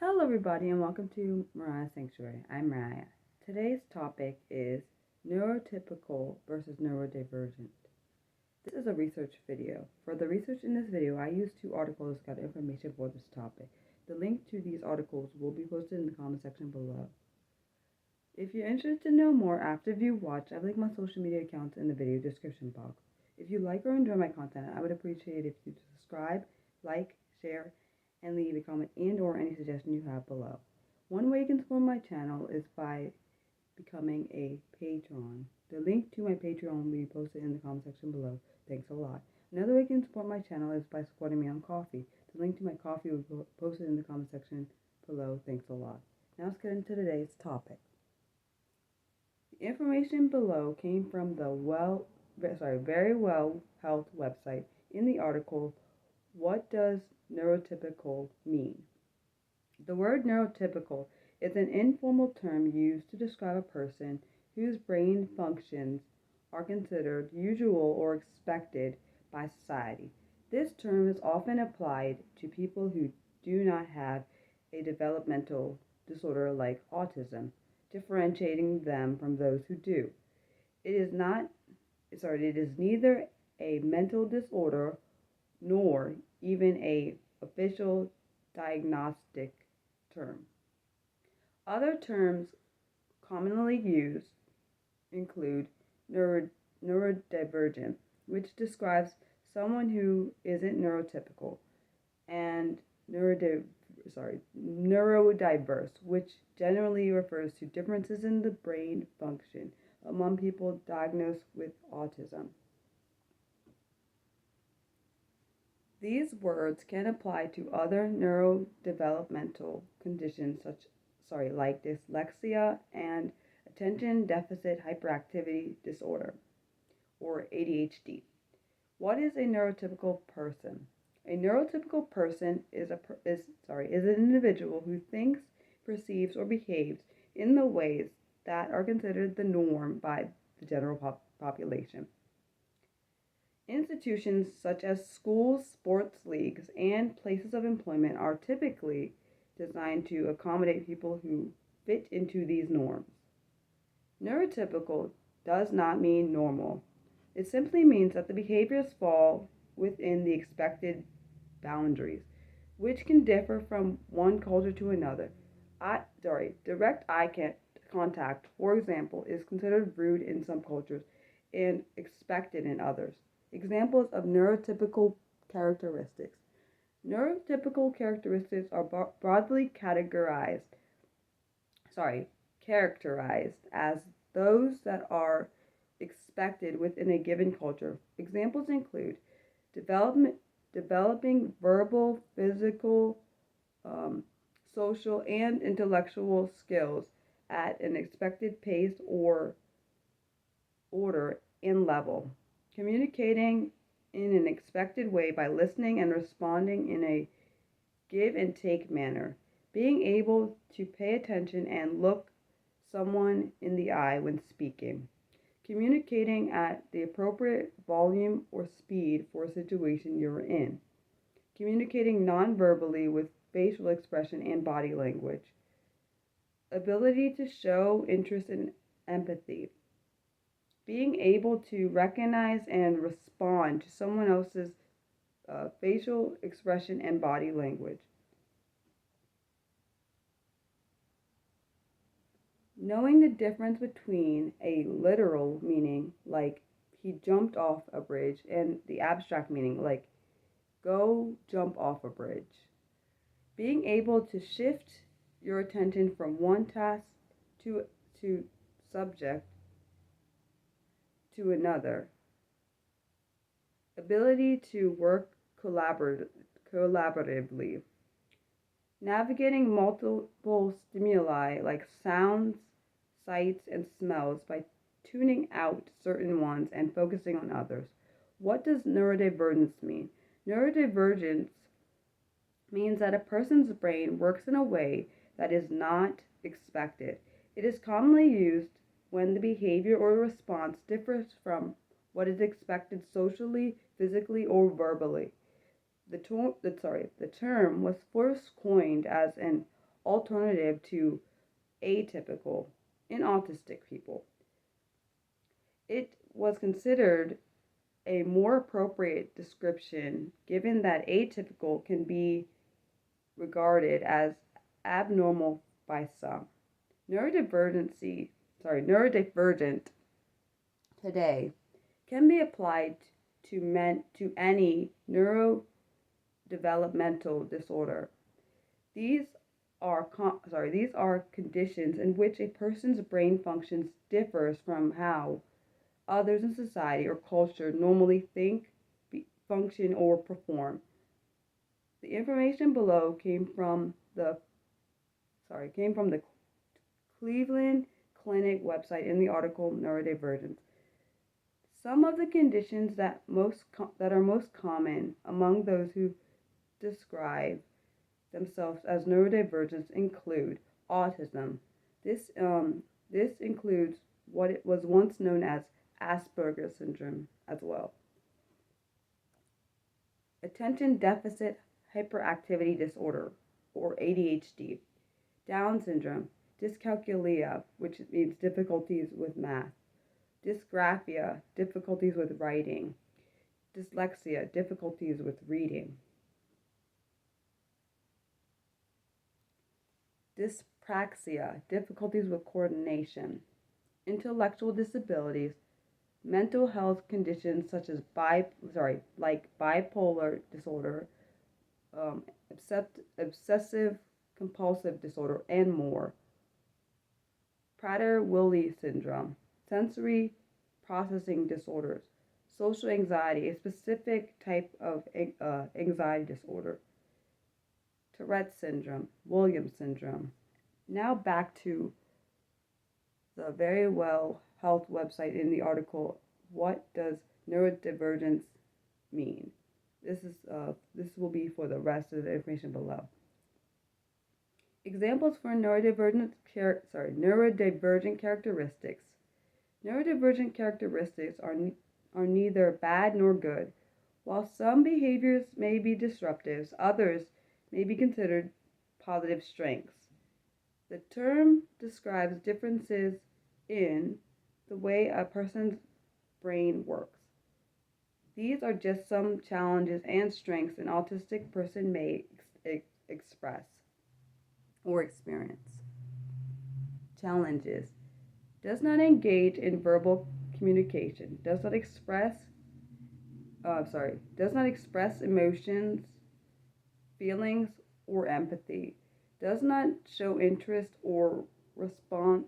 Hello, everybody, and welcome to Mariah Sanctuary. I'm Mariah. Today's topic is neurotypical versus neurodivergent. This is a research video. For the research in this video, I used two articles that got information for this topic. The link to these articles will be posted in the comment section below. If you're interested to know more after you watch, I've linked my social media accounts in the video description box. If you like or enjoy my content, I would appreciate if you subscribe, like, share, and leave a comment and or any suggestion you have below. One way you can support my channel is by becoming a patron. The link to my Patreon will be posted in the comment section below. Thanks a lot. Another way you can support my channel is by supporting me on Ko-fi. The link to my Ko-fi will be posted in the comment section below. Thanks a lot. Now let's get into today's topic. The information below came from the Very Well Health website. In the article, what does neurotypical mean? The word neurotypical is an informal term used to describe a person whose brain functions are considered usual or expected by society. This term is often applied to people who do not have a developmental disorder like autism, differentiating them from those who do. It is neither a mental disorder nor even an official diagnostic term. Other terms commonly used include neurodivergent, which describes someone who isn't neurotypical, and neurodiverse, which generally refers to differences in the brain function among people diagnosed with autism. These words can apply to other neurodevelopmental conditions like dyslexia and attention deficit hyperactivity disorder, or ADHD. What is a neurotypical person? A neurotypical person is an individual who thinks, perceives, or behaves in the ways that are considered the norm by the general population. Institutions such as schools, sports leagues, and places of employment are typically designed to accommodate people who fit into these norms. Neurotypical does not mean normal. It simply means that the behaviors fall within the expected boundaries, which can differ from one culture to another. Direct eye contact, for example, is considered rude in some cultures and expected in others. Examples of neurotypical characteristics. Neurotypical characteristics are broadly characterized as those that are expected within a given culture. Examples include developing verbal, physical, social, and intellectual skills at an expected pace or order and level. Communicating in an expected way by listening and responding in a give and take manner. Being able to pay attention and look someone in the eye when speaking. Communicating at the appropriate volume or speed for a situation you're in. Communicating non-verbally with facial expression and body language. Ability to show interest and empathy. Being able to recognize and respond to someone else's facial expression and body language. Knowing the difference between a literal meaning, like he jumped off a bridge, and the abstract meaning, like go jump off a bridge. Being able to shift your attention from one task to subject to another. Ability to work collaboratively. Navigating multiple stimuli like sounds, sights, and smells by tuning out certain ones and focusing on others. What does neurodivergence mean? Neurodivergence means that a person's brain works in a way that is not expected. It is commonly used when the behavior or response differs from what is expected socially, physically, or verbally. The term was first coined as an alternative to atypical in autistic people. It was considered a more appropriate description given that atypical can be regarded as abnormal by some. Neurodivergent today can be applied to any neurodevelopmental disorder. These these are conditions in which a person's brain functions differs from how others in society or culture normally think, function, or perform. The information below came from the Cleveland Clinic website in the article Neurodivergent. Some of the conditions that are most common among those who describe themselves as neurodivergent include autism. This includes what it was once known as Asperger's syndrome as well. Attention deficit hyperactivity disorder, or ADHD. Down syndrome, dyscalculia, which means difficulties with math. Dysgraphia, difficulties with writing. Dyslexia, difficulties with reading. Dyspraxia, difficulties with coordination. Intellectual disabilities, mental health conditions such as bipolar disorder, obsessive compulsive disorder, and more. Prader-Willi syndrome, sensory processing disorders, social anxiety, a specific type of anxiety disorder. Tourette syndrome, Williams syndrome. Now back to the Very Well Health website in the article, what does neurodivergence mean? This will be for the rest of the information below. Examples for neurodivergent characteristics. Neurodivergent characteristics are neither bad nor good. While some behaviors may be disruptive, others may be considered positive strengths. The term describes differences in the way a person's brain works. These are just some challenges and strengths an autistic person may express or experience. Challenges: does not engage in verbal communication, does not express emotions, feelings, or empathy, does not show interest or respond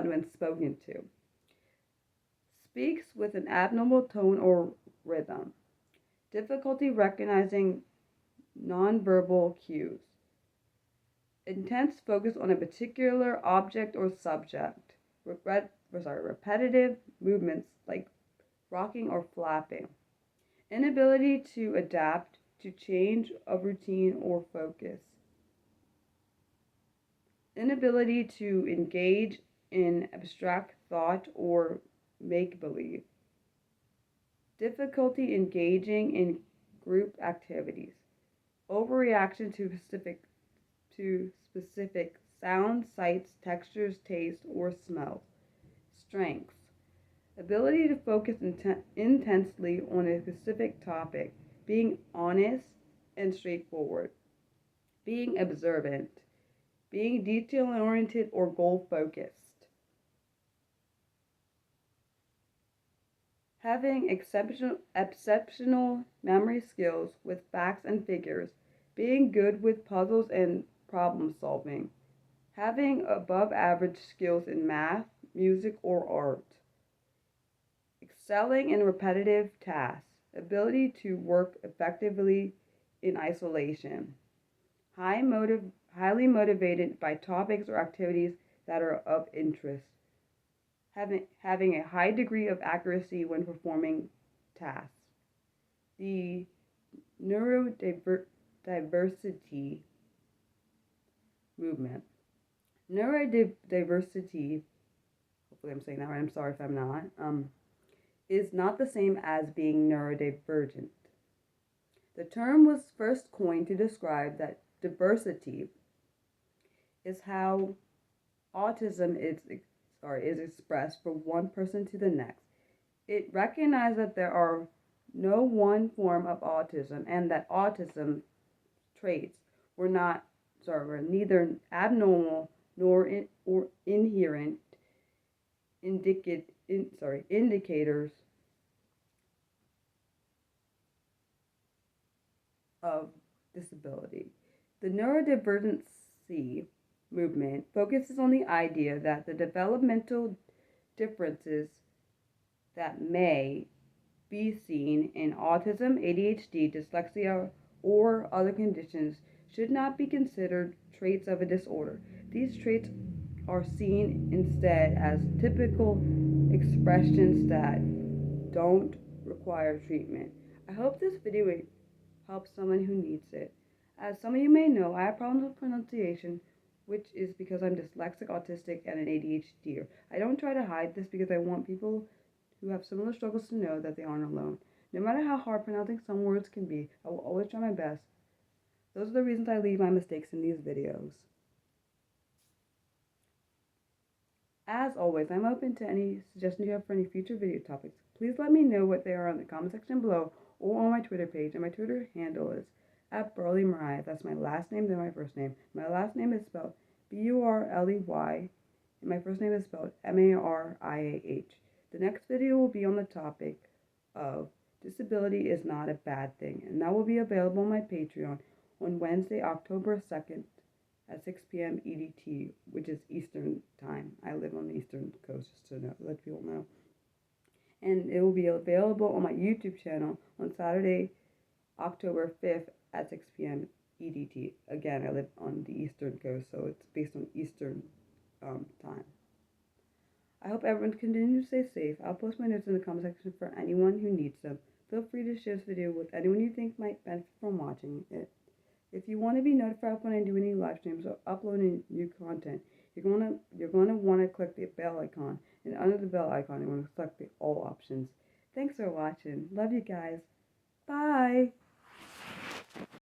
when spoken to, speaks with an abnormal tone or rhythm, difficulty recognizing nonverbal cues, intense focus on a particular object or subject, repetitive movements like rocking or flapping, inability to adapt to change of routine or focus, inability to engage in abstract thought or make-believe, difficulty engaging in group activities, overreaction to specific sounds, sights, textures, tastes, or smells. Strengths: ability to focus intensely on a specific topic, being honest and straightforward, being observant, being detail-oriented or goal-focused, having exceptional memory skills with facts and figures, being good with puzzles and problem solving, having above average skills in math, music, or art, excelling in repetitive tasks, ability to work effectively in isolation, highly motivated by topics or activities that are of interest, having a high degree of accuracy when performing tasks. The neurodiversity movement. Neurodiversity, hopefully I'm saying that right, I'm sorry if I'm not, is not the same as being neurodivergent. The term was first coined to describe that diversity is how autism is expressed from one person to the next. It recognized that there are no one form of autism and that autism traits were neither abnormal nor inherent indicators of disability. The neurodivergency movement focuses on the idea that the developmental differences that may be seen in autism, ADHD, dyslexia, or other conditions should not be considered traits of a disorder. These traits are seen instead as typical expressions that don't require treatment. I hope this video helps someone who needs it. As some of you may know, I have problems with pronunciation, which is because I'm dyslexic, autistic, and an ADHDer. I don't try to hide this because I want people who have similar struggles to know that they aren't alone. No matter how hard pronouncing some words can be, I will always try my best. Those are the reasons I leave my mistakes in these videos. As always, I'm open to any suggestions you have for any future video topics. Please let me know what they are in the comment section below or on my Twitter page, and my Twitter handle is @BurleyMariah. That's my last name, then my first name. My last name is spelled Burley, and my first name is spelled Mariah. The next video will be on the topic of disability is not a bad thing, and that will be available on my Patreon on Wednesday, October 2nd at 6 p.m. EDT, which is Eastern time. I live on the Eastern Coast, just to let people know. And it will be available on my YouTube channel on Saturday, October 5th at 6 p.m. EDT. Again, I live on the Eastern Coast, so it's based on Eastern time. I hope everyone continues to stay safe. I'll post my notes in the comment section for anyone who needs them. Feel free to share this video with anyone you think might benefit from watching it. If you want to be notified when I do any live streams or upload any new content, you're going to want to click the bell icon, and under the bell icon, you're going to select the all options. Thanks for watching. Love you guys. Bye.